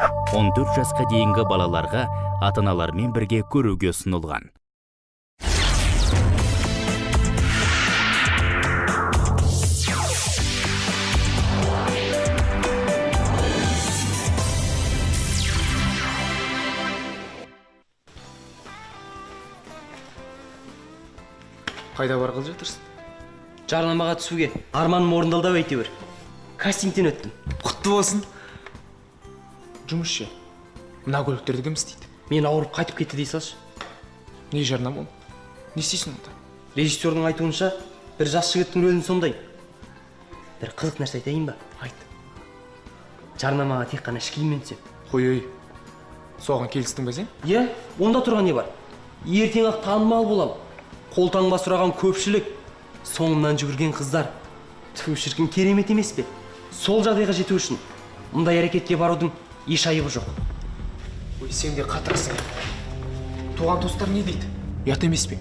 14 жасқа дейінгі балаларға ата-аналармен бірге көруге ұсынылған. Қайда барғалы жатырсың? Жарнамаға түсуге. Арманым орындалды әйтеуір. Кастингтен өттім. Құтты болсын. Жұмысшы. Мына көліктерді кім істейді? Мен ауырып қайтып кетті дей салшы. Не жарнама ол? Не істейсің онда? Режиссердің айтуынша бір жас жігіттің рөлін сомдайын. Бір қызық нәрсе айтайын ба? Айт. Жарнамаға тек қана іш киіммен түсем. Қой, соған келістің бе сен? Иә, онда тұрған не бар? Ертең ақ танымал болам. Қолтаңба сұраған көпшілік, соңымнан жүгірген қыздар. Түу, шіркін, керемет емес пе? Сол жағдайға жету үшін мұндай әрекетке барудың еш айыбы жоқ. Ой, сен де қатырсың. Туған туыстар не дейді? Ұят емес пе?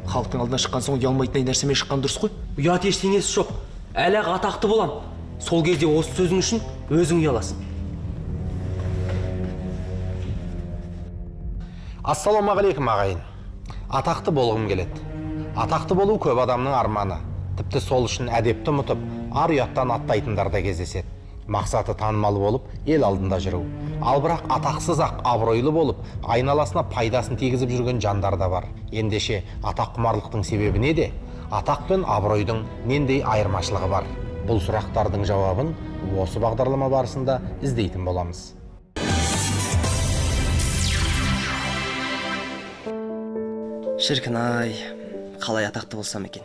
Халықтың алдына шыққан соң ұялмайтын нәрсемен шыққан дұрыс қой? Ұят ештеңесі жоқ. Әлі ақ атақты болам. Сол кезде осы сөзің үшін өзің ұяласың. Ассалаумағалейкум ағайын. Атақты болғым келеді. Атақты болу көп адамның арманы. Тіпті сол үшін әдепті ұмытып, ар ұяттан аттайтындар да кездеседі. Мақсаты танымал болып, ел алдында жүру. Ал бірақ атақсыз ақ абыройлы болып, айналасына пайдасын тигізіп жүрген жандар да бар. Ендеше атақ құмарлықтың себебі неде? Атақ пен абыройдың нендей айырмашылығы бар? Бұл сұрақтардың жауабын осы бағдарлама барысында іздейтін боламыз. Шіркін ай, қалай атақты болсам екен.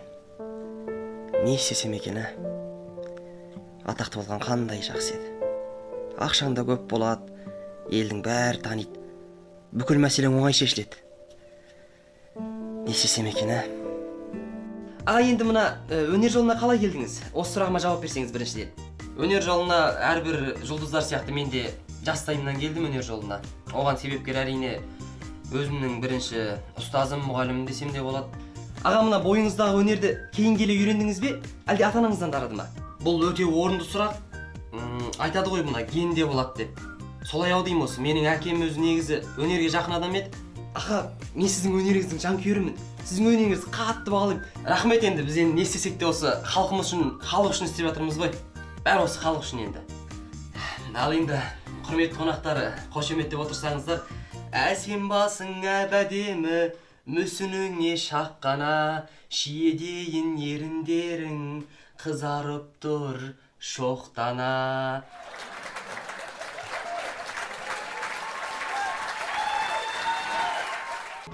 Не істесем екен, ә? Атақты болған қандай жақсы еді. Ақшаң да көп болады, елдің бәрі таниды. Бүкіл мәселең оңай шешіледі. Не істесем екен, ә? Енді мына өнер жолына қалай келдіңіз? Осы сұрағыма жауап берсеңіз біріншіден. Өнер жолына әрбір жұлдыздар сияқты мен де жастайымнан келдім өнер жолына. Оған себепкер әрине өзімнің бірінші ұстазым, мұғалімім десем де болады. Аға, мына бойыңыздағы өнерді кейін келе үйрендіңіз бе, әлде ата-анаңыздан дарады ма? Бұл өте орынды сұрақ. Айтады ғой мына генде болады деп. Солай ау деймін осы. Менің әкем өзі негізі өнерге жақын адам еді. Аға, мен сіздің өнеріңіздің жанкүйерімін. Сіздің өнеріңізді қатты бағалаймын. Рахмет, енді біз енді не істесек те осы халқымыз үшін, халық үшін істеп жатырмыз ғой. Бәрі осы халық үшін енді. Ал енді құрметті қонақтар, қошеметтеп отырсаңыздар, әсем басың әбәдемі, мүсініңе шаққана, шиедейін еріндерің, қызарып тұр шоқтана.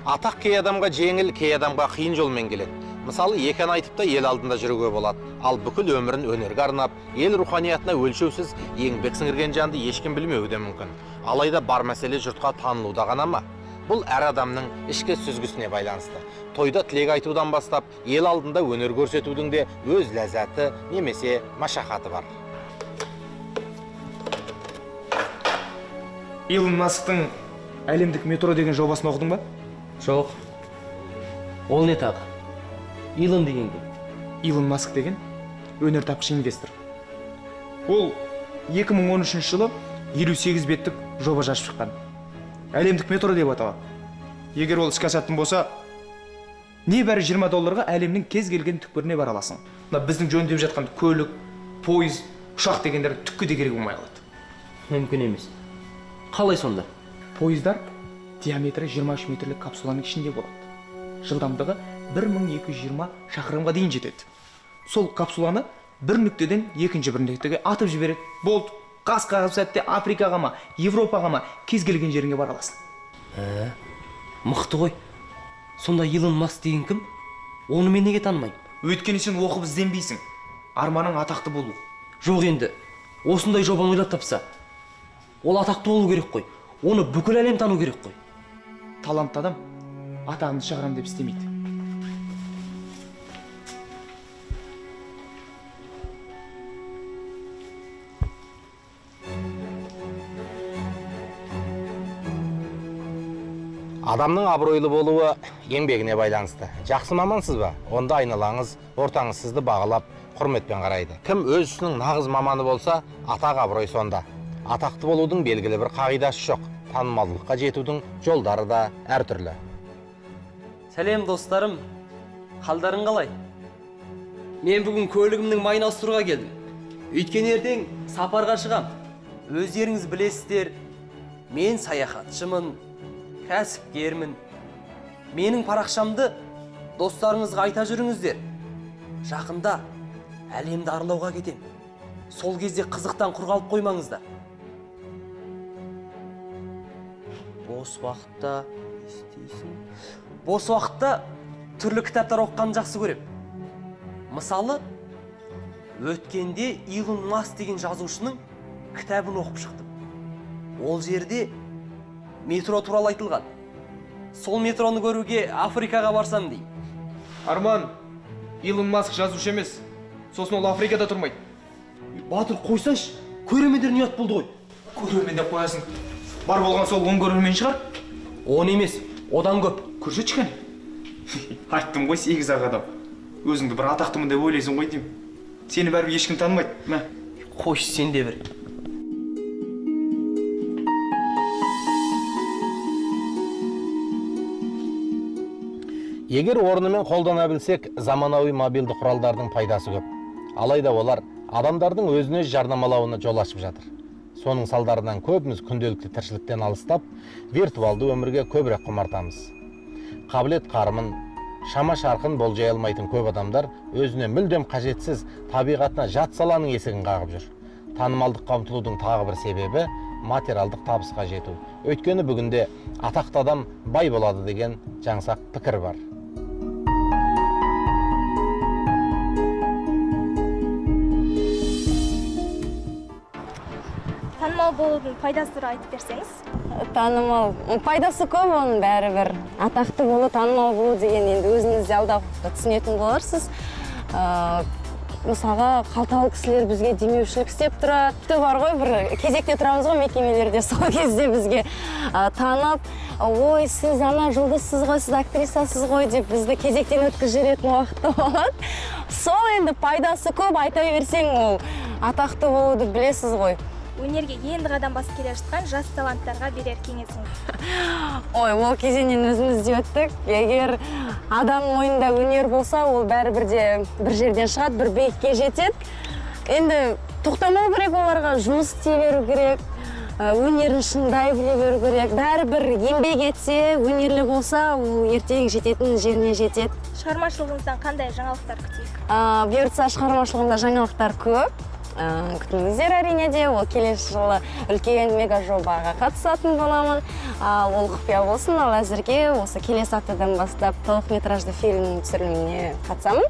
Атақ кей адамға жеңіл, кей адамға қиын жолмен келеді. Мысалы, екені айтып та ел алдында жүруге болады. Ал бүкіл өмірін өнерге арнап, ел руханиятына өлшеусіз еңбек сіңірген жанды ешкім білмеуі де мүмкін. Алайда бар мәселе жұртқа танылуда ғана ма? Бұл әр адамның ішкі сүзгісіне байланысты. Тойда тілек айтудан бастап, ел алдында өнер көрсетудің де өз ләззаты немесе машақаты бар. Илон Масктың әлемдік метро деген жобасын оқыдың ба? Жоқ. Ол не тағы? Илон деген кім? Илон Маск деген өнертапқыш инвестор. Ол 2013 жылы 58 беттік жоба жазып шыққан. Әлемдік метро деп аталады. Егер ол іске асатын болса, небәрі $20 әлемнің кез келген түкпіріне бара аласың. Мына біздің жөндеп жатқан көлік, пойыз, ұшақ дегендер түкке де керек болмай қалады. Мүмкін емес. Қалай сонда? Пойыздар диаметрі 23 метрлік капсуланың ішінде болады. Жылдамдығы 1220 шақырымға дейін жетеді. Сол капсуланы бір нүктеден екінші бір нүктеге атып жібереді. Болды. Қас қағып сәтте Африкаға ма, Европаға ма, кез келген жеріңе бара аласың. Мықты ғой. Сонда Илон Маск деген кім? Оны мен неге танымаймын? Өйткені сен оқып ізденбейсің. Арманың атақты болу. Жоқ енді. Осындай жобаны ойлап тапса, ол атақты болу керек қой. Оны бүкіл әлем тану керек қой. Талантты адам атағын шығарам деп істемейді. Адамның абыройлы болуы еңбегіне байланысты. Жақсы мамансыз ба? Онда айналаңыз, ортаңыз сізді бағалап, құрметпен қарайды. Кім өз ісінің нағыз маманы болса, атақ абырой сонда. атақты болудың белгілі бір қағидасы жоқ. Танымалдылыққа жетудің жолдары да әртүрлі. Сәлем достарым, қалдарың қалай? Мен бүгін көлігімнің майын ауыстыруға келдім. Өйткені ертең сапарға шығам. Өздеріңіз білесіздер, мен саяхатшымын, кәсіпкермін. Менің парақшамды достарыңызға айта жүріңіздер. Жақында әлемді аралауға кетем. Сол кезде қызықтан құр қалып қоймаңыздар. Бос уақытта түрлі кітаптар оқығанды жақсы көрем. Мысалы, өткенде Илон Маск деген жазушының кітабын оқып шықтым. Ол жерде метро туралы айтылған. Сол метроны көруге Африкаға барсам дей. Арман, Илон Маск жазушы емес. Сосын ол Африкада тұрмайды. Батыр, қойсайшы, көрермендер не ат болды ғой? Көрермен деп қоясың. Бар болған сол 10 көрермен шығар. 10 емес, одан көп. Көрсетші кәне. Айттым ғой 8-ақ адам. Өзіңді бір атақтымын деп ойлайсың ғой деймін. Сені бәрібір ешкім танымайды. Мә. Қойш, сен де бір. Егер орнымен қолдана білсек, заманауи мобилді құралдардың пайдасы көп. Алайда олар адамдардың өзіне жарнамалауына жол ашып жатыр. Соның салдарынан көбіміз күнделікті тіршіліктен алыстап, виртуалды өмірге көбірек құмартамыз. Қабілет қарымын, шама шарқын болжай алмайтын көп адамдар өзіне мүлдем қажетсіз табиғатына жат саланың есігін қағып жүр. Танымалдыққа ұмтылудың тағы бір себебі материалдық табысқа жету. Өйткені бүгінде атақты адам бай болады деген жаңсақ пікір бар. Танымал болудың пайдасы туралы айтып берсеңіз? Танымал пайдасы көп, оның бәрібір. Атақты болу, танымал болу деген енді өзіңіз де алдағы уақытта түсінетін боларсыз. Мысалға, қалталы кісілер бізге демеушілік істеп тұрады. Тіпті бар ғой, бір кезекте тұрамыз ғой мекемелерде, сол кезде бізге танып, ой, сіз ана жұлдызсыз ғой, сіз актрисасыз ғой деп бізді кезектен өткізіп жүретін уақытта болады. Сол енді пайдасы көп, айта берсең, ол атақты болуды білесіз ғой. Өнерге енді қадам басып келе жатқан жас таланттарға берер кеңесіңіз? Ой, ол кезеңнен өзіміз де өттік. Егер адамның ойында өнер болса, ол бәрібір де бір жерден шығады, бір биікке жетеді. Енді тоқтамау керек, оларға жұмыс істей беру керек, өнерін шыңдай біле беру керек. Бәрібір еңбек етсе, өнерлі болса, ол ертең жететін жеріне жетеді. Шығармашылығыңыздан қандай жаңалықтар күтейік? Бұйыртса шығармашылығында жаңалықтар көп. Күтіңіздер әрине де, ол келесі жылы үлкен мега жобаға қатысатын боламын. Ол құпия болсын, ал әзірге осы келесі аптадан бастап толық метражды фильмнің түсіріліміне қатысамын.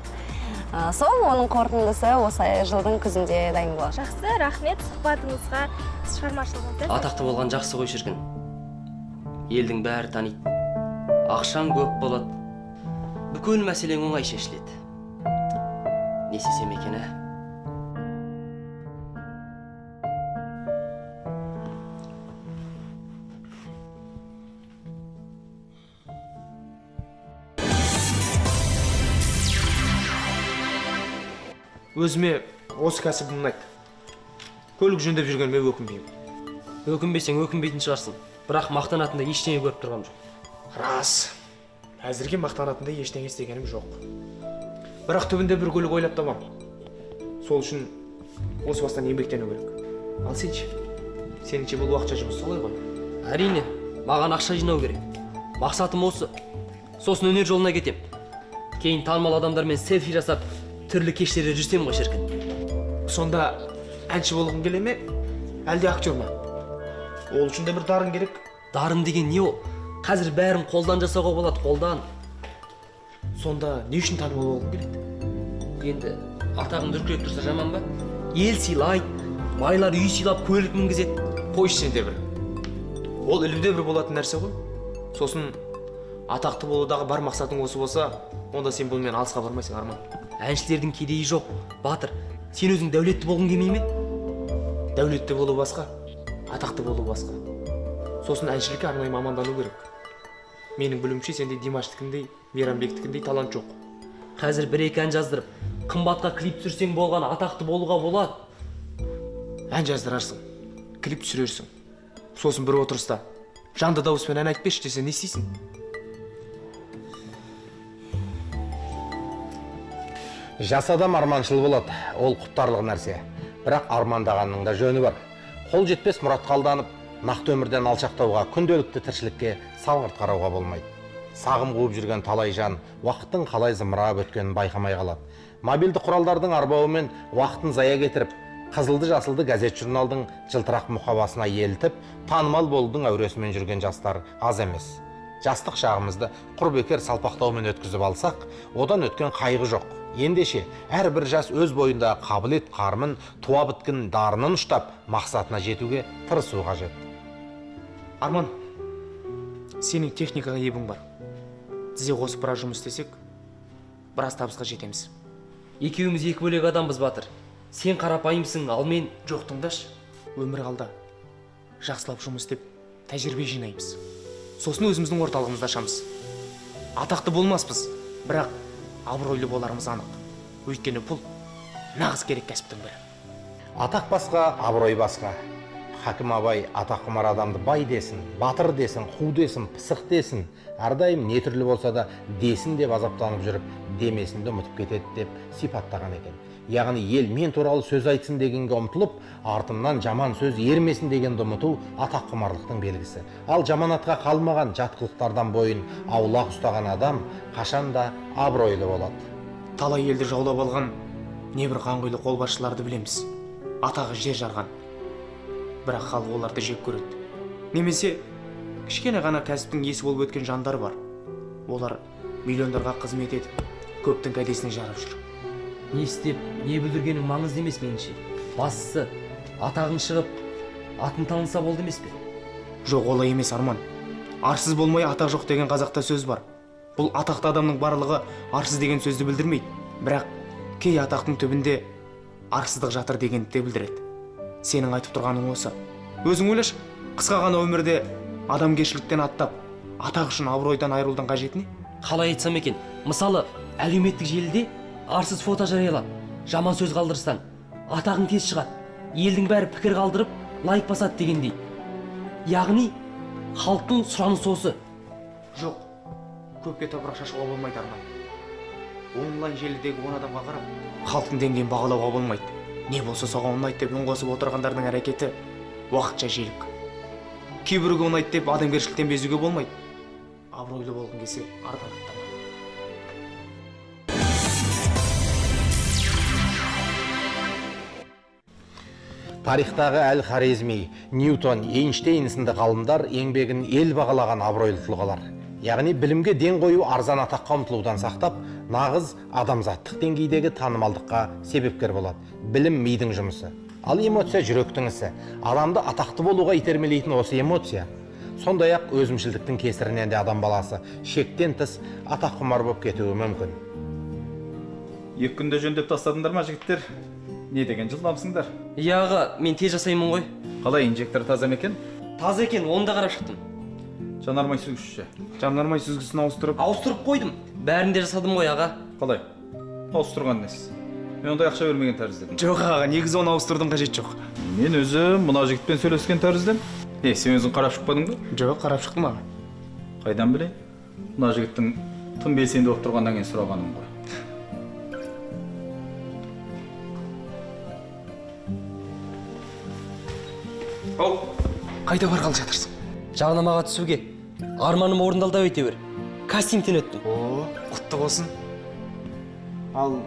Сол оның қорытындысы осы жылдың күзінде дайын болады. Жақсы, рахмет сұхбатыңызға, шығармашылығыңызда. Атақты болған жақсы ғой шіркін. Елдің бәрі таниды. Ақшаң көп болады. Бүкіл мәселең оңай шешіледі. Не істесем екен, ә? Өзіме осы кәсібім ұнайды. Көлік жөндеп жүргеніме өкінбеймін. Өкінбесең өкінбейтін шығарсың. Бірақ мақтанатындай ештеңе көріп тұрғам жоқ. Рас. Әзірге мақтанатындай ештеңе істегенім жоқ. Бірақ түбінде бір көлік ойлап табам. Сол үшін осы бастан еңбектену керек. Ал сенші? Сеніңше бұл уақытша жұмыс солай ғой? Әрине, маған ақша жинау керек. Мақсатым осы. Сосын өнер жолына кетем. Кейін танымал адамдармен селфи жасап, түрлі кештерде жүрсем ғой шіркін. Сонда әнші болғың келе ме? Әлде актер ма? Ол үшін де бір дарын керек. Дарын деген не ол? Қазір бәрін қолдан жасауға болады, қолдан. Сонда не үшін танымал болғың келеді? Енді атағым дүркіреп тұрса жаман ба? Ел сыйлайды, байлар үй сыйлап көлік мінгізеді. Қойшы сен де бір. Ол ілуде бір болатын нәрсе ғой. Сосын атақты болудағы бар мақсатың осы болса, онда сен бұнымен алысқа бармайсың, Арман. Әншілердің кедейі жоқ. Батыр, сен өзің дәулетті болғың келмей ме? Дәулетті болу басқа, атақты болу басқа. Сосын әншілікке арнайы мамандану керек. Менің білуімше сенде Димаштікіндей, Мейрамбектікіндей талант жоқ. Қазір бір-екі ән жаздырып, қымбатқа клип түсірсең болған атақты болуға болады. Ән жаздырарсың. клип түсірерсің. Сосын бір отырыста жанды дауыспен ән айтпеші десе не істейсің? Жас адам арманшыл болады, ол құптарлық нәрсе. Бірақ армандағанның да жөні бар. Қол жетпес мұратқа алданып, нақты өмірден алшақтауға, күнделікті тіршілікке салғырт қарауға болмайды. Сағым қуып жүрген талай жан, уақыттың қалай зымырап өткенін байқамай қалады. Мобильді құралдардың арбауымен уақытын зая кетіріп, қызылды жасылды газет журналдың жылтырақ мұқабасына елтіп, танымал болудың әуресімен жүрген жастар аз емес. Жастық шағымызды құр бекер салпақтаумен өткізіп алсақ, одан өткен қайғы жоқ. Ендеше, әрбір жас өз бойында қабілет қарымын, туа біткен дарынын ұштап, мақсатына жетуге тырысу қажет. Арман, сенің техникаға ебің бар. Тізе қосып біраз жұмыс істесек, біраз табысқа жетеміз. Екеуміз екі бөлек адамбыз, Батыр. Сен қарапайымсың, ал мен... Жоқ, тыңдашы, өмір қалда. Жақсылап жұмыс істеп, тәжірибе жинаймыз. Сосын өзіміздің орталығымызда ашамыз. Атақты болмаспыз, бірақ абыройлы боларымыз анық. Өйткені пұл нағыз керек кәсіптің бірі. Атақ басқа, абырой басқа. Хакім Абай атаққұмар адамды бай десін, батыр десін, қу десін, пысық десін, әрдайым не түрлі болса да десін деп азаптанып жүріп, демесінді ұмытып кетеді деп сипаттаған екен. Яғни ел мен туралы сөз айтсын дегенге ұмтылып, артымнан жаман сөз ермесін дегенді ұмыту атаққұмарлықтың белгісі. Ал жаманатқа қалмаған жатқылықтардан бойын аулақ ұстаған адам қашанда абыройлы болады. Талай елді жаулап алған небір қанқұйлы қолбасшыларды білеміз. Атағы жер жарған. Бірақ халық оларды жек көреді. Немесе кішкене ғана кәсіптің иесі болып өткен жандар бар. Олар миллиондарға қызмет етіп, көптің кәдесіне жарап жүр. Не істеп, не бүлдіргенің маңызды емес меніңше. Бастысы, атағың шығып, атын танылса болды емес пе? Жоқ, олай емес, Арман. Арсыз болмай атақ жоқ деген қазақта сөз бар. Бұл атақты адамның барлығы арсыз деген сөзді білдірмейді. Бірақ кей атақтың түбінде арсыздық жатыр дегенді де білдіреді. Сенің айтып тұрғаның осы. Өзің ойлашы, қысқа ғана өмірде адамгершіліктен аттап, атақ үшін абыройдан айырылудың қажеті не? Қалай айтсам екен, мысалы, әлеуметтік желіде арсыз фото жариялап, жаман сөз қалдырсаң, атағың тез шығады. Елдің бәрі пікір қалдырып, лайк басады дегендей. Яғни, халықтың сұранысы осы. Жоқ, көпке топырақ шашуға болмайды, Арман. Онлайн желідегі 10 адамға қарап, халықтың деңгейін бағалауға болмайды. Не болса соған ұнайды деп үн қосып отырғандардың әрекеті уақытша желік. Кейбіреуге ұнайды деп адамгершіліктен безуге болмайды. Абыройлы болғың келсе, ардан аттама. Тарихтағы Әл-Хорезми, Ньютон, Эйнштейн сынды ғалымдар еңбегін ел бағалаған абыройлы тұлғалар. Яғни білімге ден қою арзан атаққа ұмтылудан сақтап, нағыз адамзаттық деңгейдегі танымалдыққа себепкер болады. Білім мидың жұмысы. Ал эмоция жүректің ісі. Адамды атақты болуға итермелейтін осы эмоция. Сондай-ақ өзімшілдіктің кесірінен де адам баласы шектен тыс атаққұмар болып кетуі мүмкін. Екі күнде жөндеп тастадыңдар ма, жігіттер? Не деген жылдамсыңдар? Яға, мен тез жасаймын ғой. Қалай, инжектор таза ма екен? Таза екен, оны да қарап шықтым. Жанармай сүзгіші. Жанармай сүзгісін Ауыстырып қойдым. Бәрін де жасадым ғой, аға. Қалай? Ауыстырған несіз? Мен ондай ақша бермеген тәріздедім. Жоқ, аға, негізі оны ауыстырдың, қажет жоқ. Мен өзім мына жігітпен сөйлескен тәріздем. Сен өзің қарап шықпадың ба? Жоқ, қарап шықтым, аға. Қайдан білейін? Мына жігіттің тым белсенді болып тұрғаннан кейін сұрағаным ғой. Ау, қайда барғалы жатырсың? Жарнамаға түсуге. Арманым орындалды әйтеуір. Кастингтен өттім. О, құтты болсын. Ал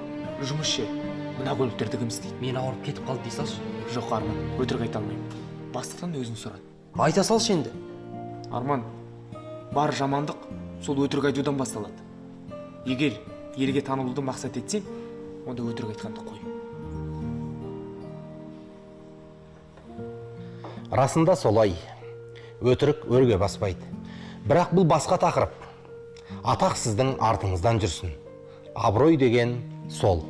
жұмыс ше, мына көліктерді кім істейді? Мен ауырып кетіп қалды дей салшы. Жоқ, Арман, өтірік айта алмаймын. Бастықтан өзің сұрады. Айта салшы енді. Арман, бар жамандық сол өтірік айтудан басталады. Егер елге танылуды мақсат етсең, онда өтірік айтқанды қой. Расында солай. Өтірік өрге баспайды. Бірақ бұл басқа тақырып. Атақ сіздің артыңыздан жүрсін. Абырой деген сол.